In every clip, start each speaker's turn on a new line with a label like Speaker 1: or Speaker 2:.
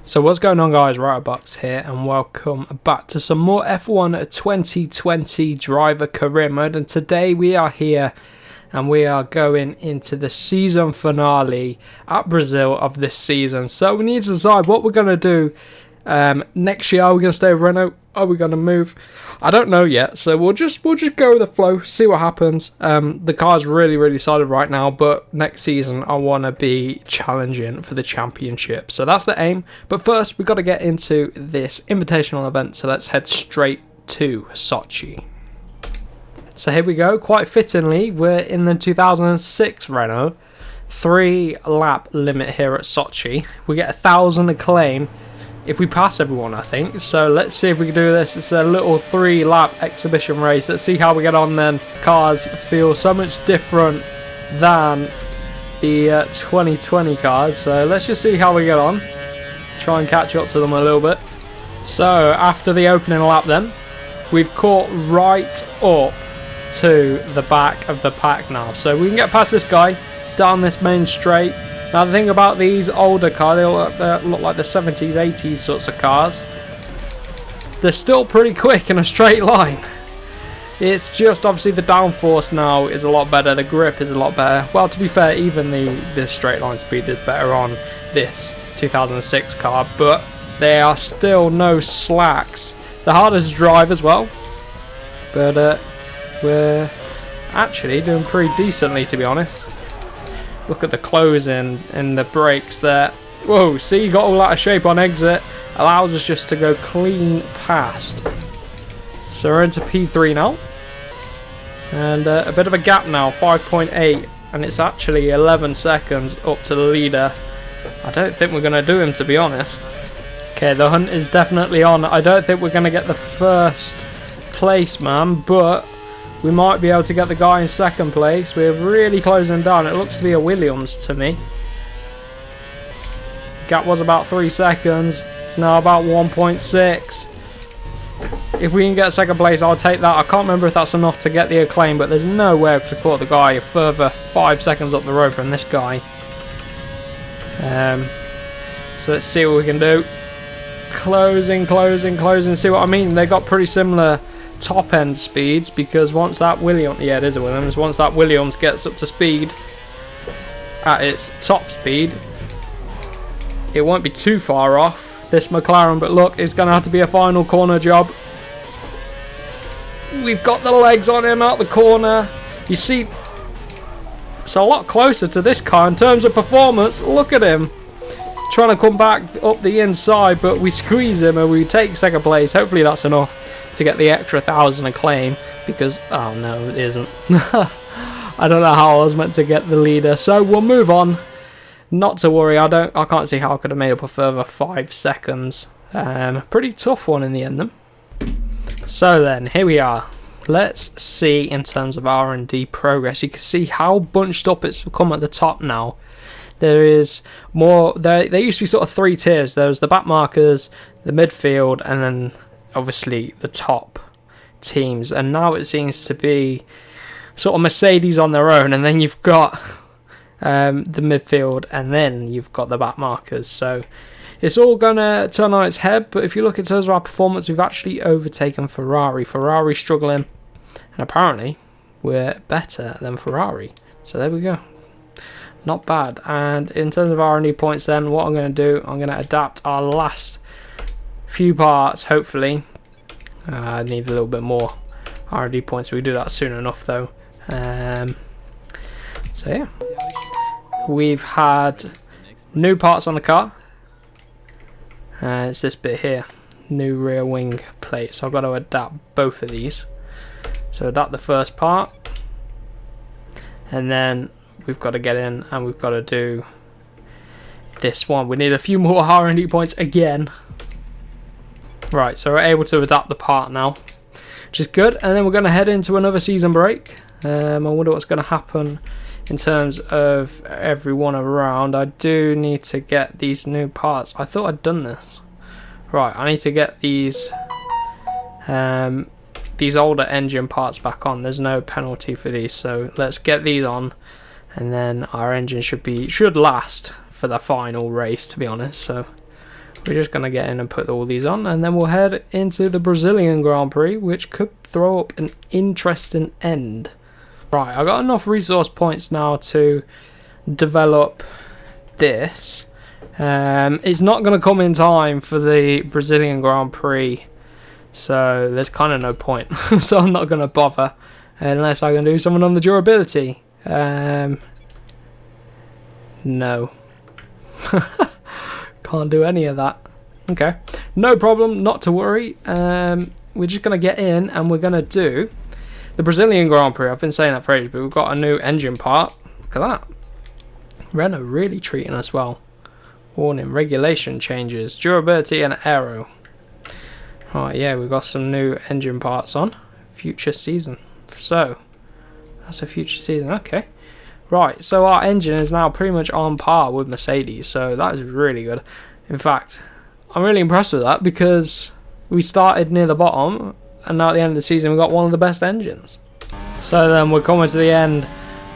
Speaker 1: So what's going on, guys? Box here, and welcome back to some more F1 2020 driver career mode. And today we are here and we are going into the season finale at Brazil of this season. So we need to decide what we're going to do next year. Are we going to stay with Renault? Are we going to move? I don't know yet, so we'll just go with the flow, see what happens. The car's really solid right now, but next season I want to be challenging for the championship, so that's the aim. But first we've got to get into this invitational event, so let's head straight to Sochi. So here we go. Quite fittingly, we're in the 2006 Renault. 3-lap limit here at Sochi. We get 1,000 acclaim if we pass everyone, I think. So let's see if we can do this. It's a little 3-lap exhibition race. Let's see how we get on then. Cars feel so much different than the 2020 cars. So let's just see how we get on. Try and catch up to them a little bit. So after the opening lap then, we've caught right up to the back of the pack now. So we can get past this guy down this main straight. Now the thing about these older cars, they look like the 70s, 80s sorts of cars. They're still pretty quick in a straight line. It's just obviously the downforce now is a lot better, the grip is a lot better. Well, to be fair, even the straight line speed is better on this 2006 car, but there are still no slacks. They're harder to drive as well, but we're actually doing pretty decently, to be honest. Look at the closing and the brakes there. Whoa, see, got all out of shape on exit. Allows us just to go clean past. So we're into P3 now. And a bit of a gap now, 5.8. And it's actually 11 seconds up to the leader. I don't think we're going to do him, to be honest. Okay, the hunt is definitely on. I don't think we're going to get the first place, man, but we might be able to get the guy in second place. We're really closing down. It looks to be a Williams to me. Gap was about 3 seconds. It's now about 1.6. If we can get second place, I'll take that. I can't remember if that's enough to get the acclaim, but there's no way to caught the guy a further 5 seconds up the road from this guy. So let's see what we can do. Closing. See what I mean? They got pretty similar top end speeds, because once that Williams, yeah, it is a Williams, once that Williams gets up to speed at its top speed, it won't be too far off this McLaren. But look, it's going to have to be a final corner job. We've got the legs on him out the corner. You see, it's a lot closer to this car in terms of performance. Look at him trying to come back up the inside, but we squeeze him and we take second place. Hopefully that's enough to get the extra 1,000 acclaim, because oh no, it isn't. I don't know how I was meant to get the leader, so we'll move on. Not to worry. I can't see how I could have made up a further 5 seconds. Pretty tough one in the end then. So then here we are. Let's see in terms of R&D progress. You can see how bunched up it's become at the top now. There is more. There used to be sort of 3 tiers. There was the back markers, the midfield, and then obviously the top teams, and now it seems to be sort of Mercedes on their own, and then you've got the midfield, and then you've got the back markers. So it's all gonna turn on its head. But if you look in terms of our performance, we've actually overtaken Ferrari struggling, and apparently we're better than Ferrari, so there we go. Not bad. And in terms of R&D points then, what I'm going to do, I'm going to adapt our last few parts, hopefully. I need a little bit more R&D points. We do that soon enough though. So yeah, we've had new parts on the car. It's this bit here, new rear wing plate. So I've got to adapt both of these. So adapt the first part, and then we've got to get in and we've got to do this one. We need a few more R&D points again. Right, so we're able to adapt the part now, which is good. And then we're going to head into another season break. I wonder what's going to happen in terms of everyone around. I do need to get these new parts. I thought I'd done this. Right, I need to get these older engine parts back on. There's no penalty for these, so let's get these on, and then our engine should last for the final race, to be honest. So we're just going to get in and put all these on, and then we'll head into the Brazilian Grand Prix, which could throw up an interesting end. Right, I got enough resource points now to develop this. It's not going to come in time for the Brazilian Grand Prix, so there's kind of no point. So I'm not going to bother unless I can do something on the durability. No. Can't do any of that. Okay, no problem, not to worry. We're just going to get in and we're going to do the Brazilian Grand Prix. I've been saying that for ages, but we've got a new engine part. Look at that. Renault really treating us well. Warning, regulation changes, durability and aero. Right, yeah, we've got some new engine parts on. Future season. So, that's a future season, okay. Right, so our engine is now pretty much on par with Mercedes, so that is really good. In fact, I'm really impressed with that because we started near the bottom, and now at the end of the season we got one of the best engines. So then we're coming to the end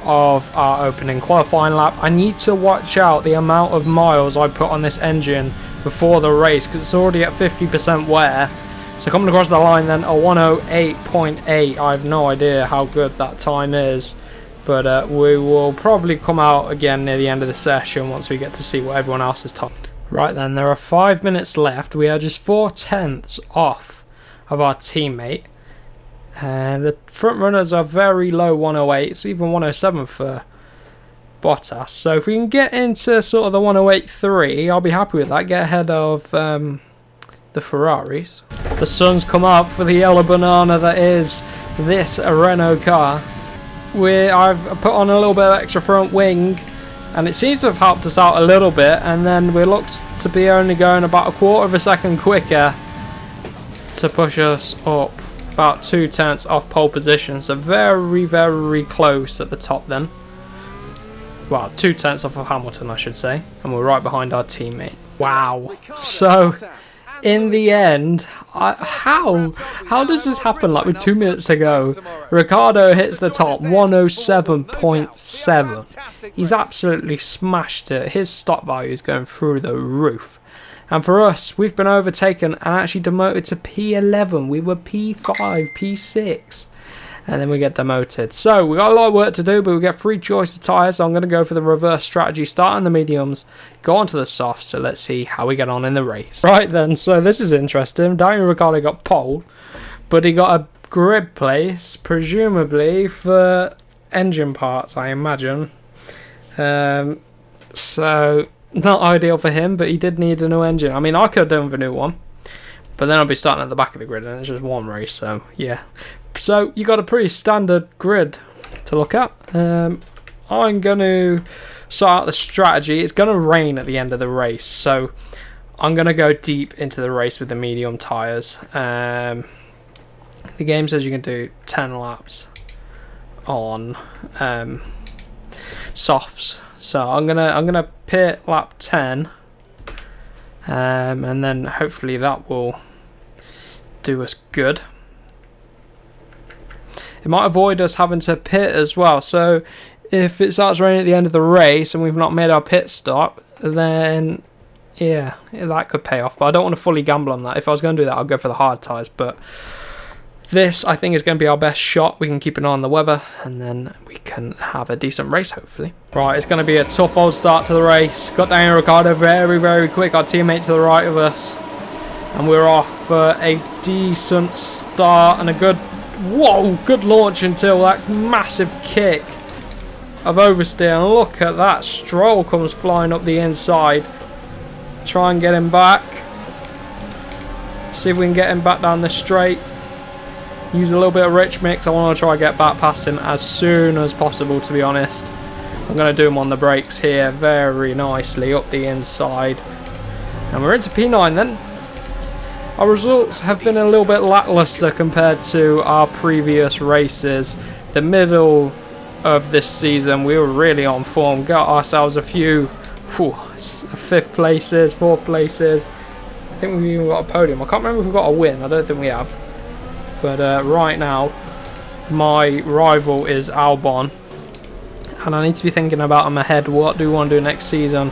Speaker 1: of our opening qualifying lap. I need to watch out the amount of miles I put on this engine before the race because it's already at 50% wear. So coming across the line then, a 108.8. I have no idea how good that time is, but we will probably come out again near the end of the session once we get to see what everyone else has time. Right then, there are 5 minutes left. We are just 4/10 off of our teammate. And the front runners are very low 108, it's even 107 for Bottas. So if we can get into sort of the 108.3, I'll be happy with that. Get ahead of the Ferraris. The sun's come up for the yellow banana that is this Renault car. I've put on a little bit of extra front wing, and it seems to have helped us out a little bit, and then we look to be only going about a quarter of a second quicker to push us up about 2/10 off pole position, so very, very close at the top then. Well, 2/10 off of Hamilton, I should say, and we're right behind our teammate. Wow. So in the end, how does this happen? Like with 2 minutes to go, Ricciardo hits the top, 107.7. He's absolutely smashed it. His stop value is going through the roof. And for us, we've been overtaken and actually demoted to P11. We were P5, P6, and then we get demoted. So we got a lot of work to do, but we get free choice of tyres. So I'm going to go for the reverse strategy, start on the mediums, go on to the softs. So let's see how we get on in the race. Right then, so this is interesting. Daniel Ricciardo got pole, but he got a grid place, presumably for engine parts, I imagine. So not ideal for him, but he did need a new engine. I mean, I could have done with a new one, but then I'll be starting at the back of the grid, and it's just one race, so yeah. So you got a pretty standard grid to look at. I'm going to sort out the strategy. It's going to rain at the end of the race, so I'm going to go deep into the race with the medium tyres. The game says you can do 10 laps on softs. So I'm gonna pit lap 10, and then hopefully that will do us good. It might avoid us having to pit as well. So if it starts raining at the end of the race and we've not made our pit stop, then yeah, that could pay off. But I don't want to fully gamble on that. If I was going to do that, I'll go for the hard tyres. But this, I think, is going to be our best shot. We can keep an eye on the weather, and then we can have a decent race, hopefully. Right, it's going to be a tough old start to the race. Got Daniel Ricciardo very, very quick. Our teammate to the right of us. And we're off for a decent start and a good, good launch until that massive kick of oversteer. And look at that. Stroll comes flying up the inside. Try and get him back. See if we can get him back down the straight. Use a little bit of rich mix. I want to try and get back past him as soon as possible, to be honest. I'm going to do him on the brakes here very nicely up the inside. And we're into P9 then. Our results have been a little bit lackluster compared to our previous races. The middle of this season, we were really on form. Got ourselves a few 5th places, 4th places. I think we've even got a podium. I can't remember if we've got a win. I don't think we have. But right now, my rival is Albon, and I need to be thinking about him ahead. What do we want to do next season?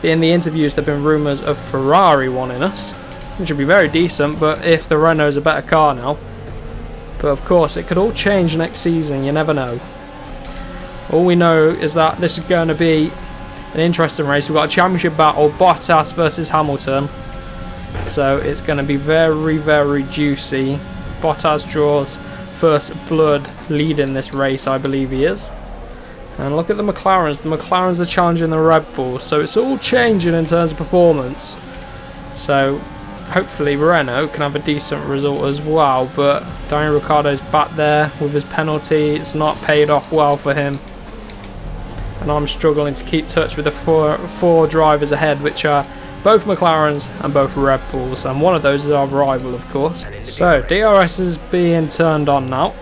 Speaker 1: in the interviews there have been rumours of Ferrari wanting us, which would be very decent, but if the Renault is a better car now. But of course it could all change next season, you never know. All we know is that this is going to be an interesting race. We've got a championship battle, Bottas versus Hamilton. So it's going to be very, very juicy. Bottas draws first blood leading this race, I believe he is. And look at the McLarens. The McLarens are challenging the Red Bulls. So it's all changing in terms of performance. So hopefully Renault can have a decent result as well. But Daniel Ricciardo's back there with his penalty. It's not paid off well for him. And I'm struggling to keep touch with the four drivers ahead, which are both McLarens and both Red Bulls, and one of those is our rival, of course. So DRS is being turned on now.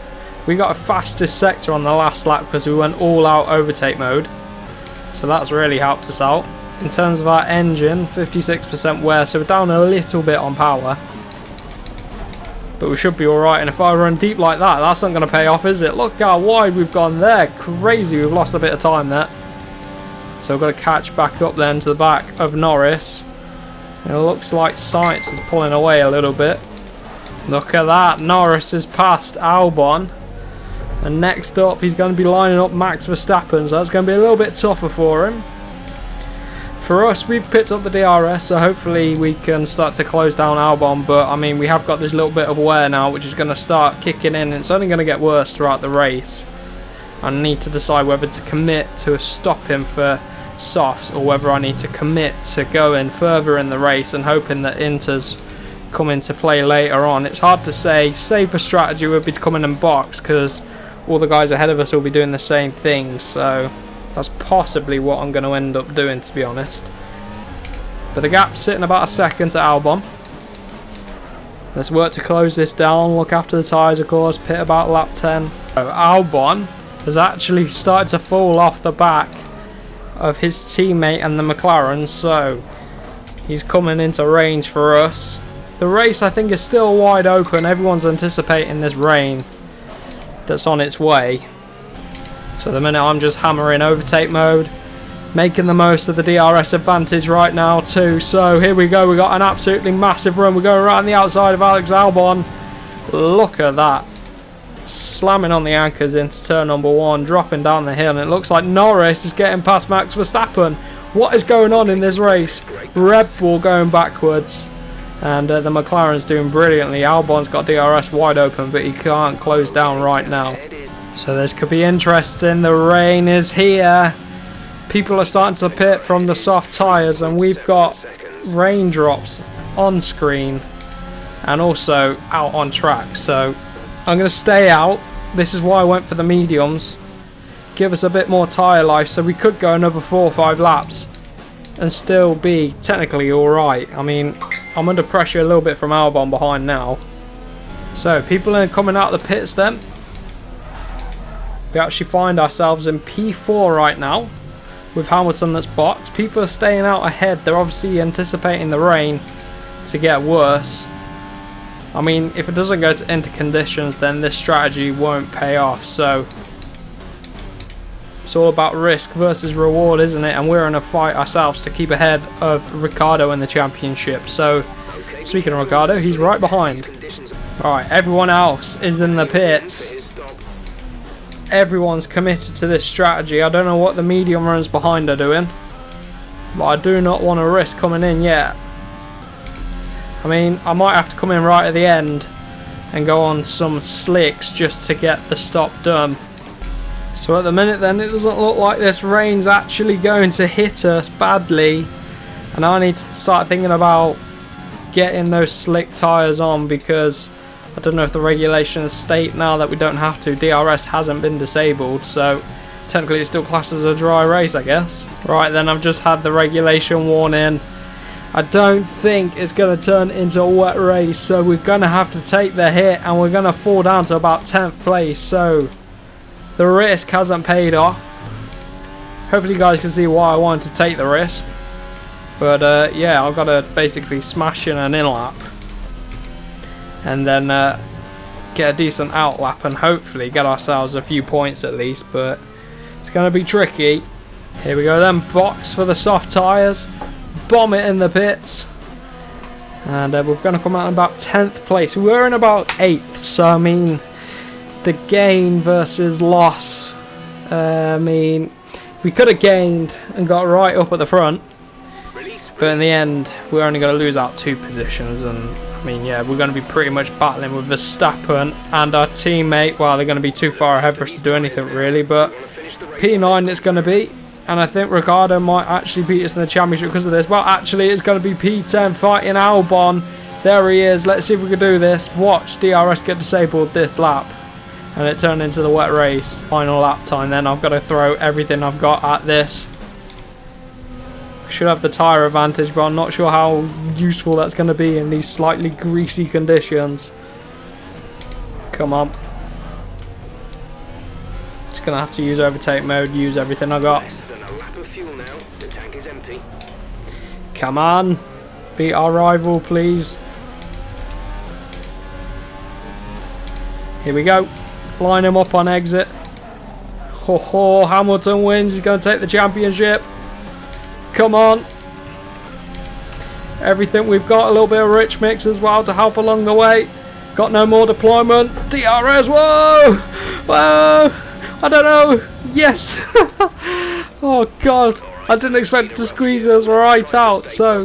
Speaker 1: We got a fastest sector on the last lap because we went all out overtake mode, so that's really helped us out. In terms of our engine, 56% wear, so we're down a little bit on power, but we should be alright. And if I run deep like that, that's not going to pay off, is it? Look how wide we've gone there. Crazy, we've lost a bit of time there. So we've got to catch back up then to the back of Norris. And it looks like Sainz is pulling away a little bit. Look at that, Norris has passed Albon. And next up he's going to be lining up Max Verstappen, so that's going to be a little bit tougher for him. For us, we've picked up the DRS, so hopefully we can start to close down Albon. But I mean, we have got this little bit of wear now, which is going to start kicking in. It's only going to get worse throughout the race. I need to decide whether to commit to stop him for softs or whether I need to commit to going further in the race and hoping that Inters come into play later on. It's hard to say. Safer strategy would be to come in and box because all the guys ahead of us will be doing the same thing, so that's possibly what I'm going to end up doing, to be honest. But the gap's sitting about a second to Albon. Let's work to close this down. Look after the tyres, of course. Pit about lap 10. So Albon has actually started to fall off the back of his teammate and the McLaren, so he's coming into range for us. The race, I think, is still wide open. Everyone's anticipating this rain that's on its way. So the minute I'm just hammering overtake mode, making the most of the DRS advantage right now too. So here we go, we got an absolutely massive run. We're going right on the outside of Alex Albon. Look at that. Slamming on the anchors into turn number 1, dropping down the hill, and it looks like Norris is getting past Max Verstappen. What is going on in this race? Red Bull going backwards, and the McLaren's doing brilliantly. Albon's got DRS wide open, but he can't close down right now. So this could be interesting. The rain is here. People are starting to pit from the soft tyres, and we've got raindrops on screen and also out on track. So I'm going to stay out. This is why I went for the mediums. Give us a bit more tyre life, so we could go another 4 or 5 laps and still be technically alright. I mean, I'm under pressure a little bit from Albon behind now. So people are coming out of the pits then. We actually find ourselves in P4 right now with Hamilton that's boxed. People are staying out ahead. They're obviously anticipating the rain to get worse. I mean, if it doesn't go into conditions, then this strategy won't pay off. So it's all about risk versus reward, isn't it? And we're in a fight ourselves to keep ahead of Ricciardo in the championship. So speaking of Ricciardo, he's right behind. Alright, everyone else is in the pits. Everyone's committed to this strategy. I don't know what the medium runs behind are doing, but I do not want to risk coming in yet. I mean, I might have to come in right at the end and go on some slicks just to get the stop done. So at the minute then, it doesn't look like this rain's actually going to hit us badly, and I need to start thinking about getting those slick tyres on, because I don't know if the regulations state now that we don't have to. DRS hasn't been disabled, so technically it still classes as a dry race, I guess. Right then, I've just had the regulation warning. I don't think it's going to turn into a wet race, so we're going to have to take the hit, and we're going to fall down to about 10th place, so the risk hasn't paid off. Hopefully you guys can see why I wanted to take the risk. But yeah, I've got to basically smash in an in-lap and then get a decent out-lap and hopefully get ourselves a few points at least, but it's going to be tricky. Here we go then, box for the soft tyres. bomb it in the pits. And we're going to come out in about 10th place. We were in about 8th, so I mean, the gain versus loss. I mean, we could have gained and got right up at the front, but in the end, we're only going to lose out 2 positions. And I mean, yeah, we're going to be pretty much battling with Verstappen and our teammate. Well, they're going to be too far ahead for us to do anything really, but P9 it's going to be. And I think Ricciardo might actually beat us in the championship because of this. Well, actually, it's going to be P10 fighting Albon. There he is. Let's see if we can do this. Watch DRS get disabled this lap. And it turned into the wet race. Final lap time then. I've got to throw everything I've got at this. Should have the tyre advantage, but I'm not sure how useful that's going to be in these slightly greasy conditions. Come on. Just going to have to use overtake mode, use everything I got. Come on. Beat our rival, please. Here we go. Line him up on exit. Ho ho, Hamilton wins. He's going to take the championship. Come on. Everything we've got. A little bit of rich mix as well to help along the way. Got no more deployment. DRS. Whoa. Whoa. I don't know. Yes. Oh God. I didn't expect to squeeze us right out. So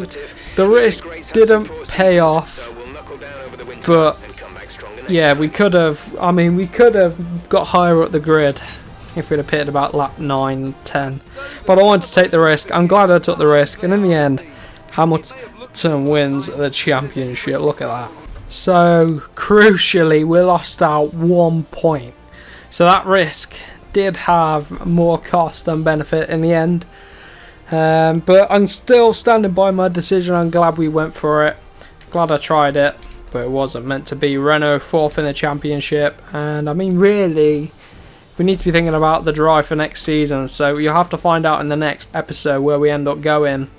Speaker 1: the risk didn't pay off. But yeah, we could have. I mean, we could have got higher up the grid if we'd have pitted about lap 9, 10. But I wanted to take the risk. I'm glad I took the risk. And in the end, Hamilton wins the championship. Look at that. So, crucially, we lost out 1 point. So that risk did have more cost than benefit in the end. But I'm still standing by my decision. I'm glad we went for it. Glad I tried it. But it wasn't meant to be. Renault 4th in the championship. And I mean, really, we need to be thinking about the drive for next season. So you'll have to find out in the next episode where we end up going.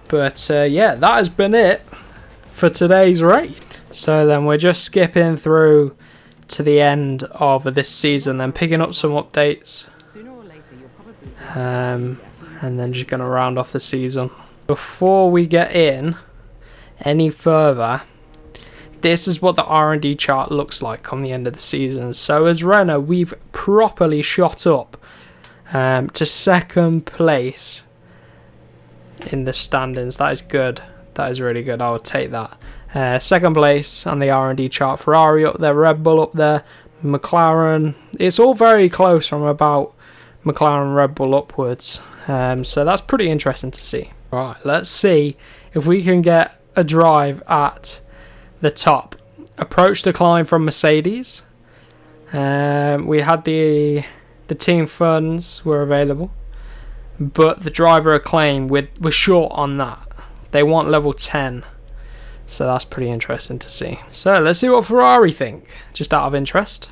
Speaker 1: But yeah, that has been it for today's race. So then we're just skipping through to the end of this season, then picking up some updates. And then just going to round off the season. Before we get in any further, this is what the R&D chart looks like come the end of the season. So as Renault, we've properly shot up to 2nd place in the standings. That is good. That is really good. I would take that. 2nd place on the R&D chart. Ferrari up there, Red Bull up there, McLaren. It's all very close from about McLaren, Red Bull upwards. So that's pretty interesting to see. Right, let's see if we can get a drive at the top. Approach decline from Mercedes. We had the team funds were available, but the driver acclaim we're short on that. They want level 10, so that's pretty interesting to see. So let's see what Ferrari think, just out of interest.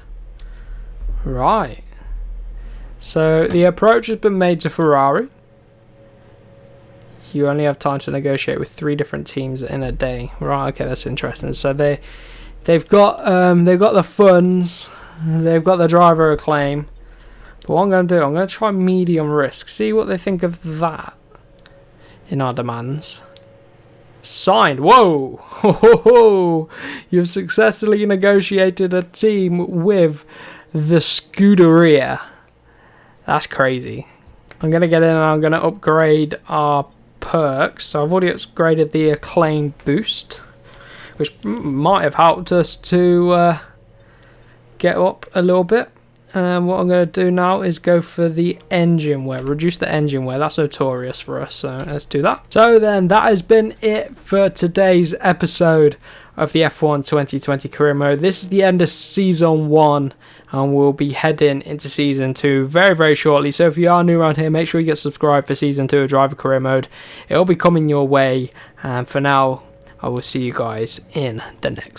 Speaker 1: Right, so the approach has been made to Ferrari. You only have time to negotiate with 3 different teams in a day. Right, okay, that's interesting. So they've got the funds, they've got the driver acclaim. But what I'm going to do, I'm going to try medium risk. See what they think of that in our demands. Signed. Whoa! Ho, ho, ho. You've successfully negotiated a team with the Scuderia. That's crazy. I'm going to get in and I'm going to upgrade our perks. So I've already upgraded the acclaim boost, which might have helped us to get up a little bit. And what I'm going to do now is go for the engine wear, reduce the engine wear. That's notorious for us, so let's do that. So then that has been it for today's episode of the F1 2020 career mode. This is the end of season 1, and we'll be heading into season 2 very, very shortly. So if you are new around here, make sure you get subscribed for season 2 of driver career mode. It'll be coming your way, and for now I will see you guys in the next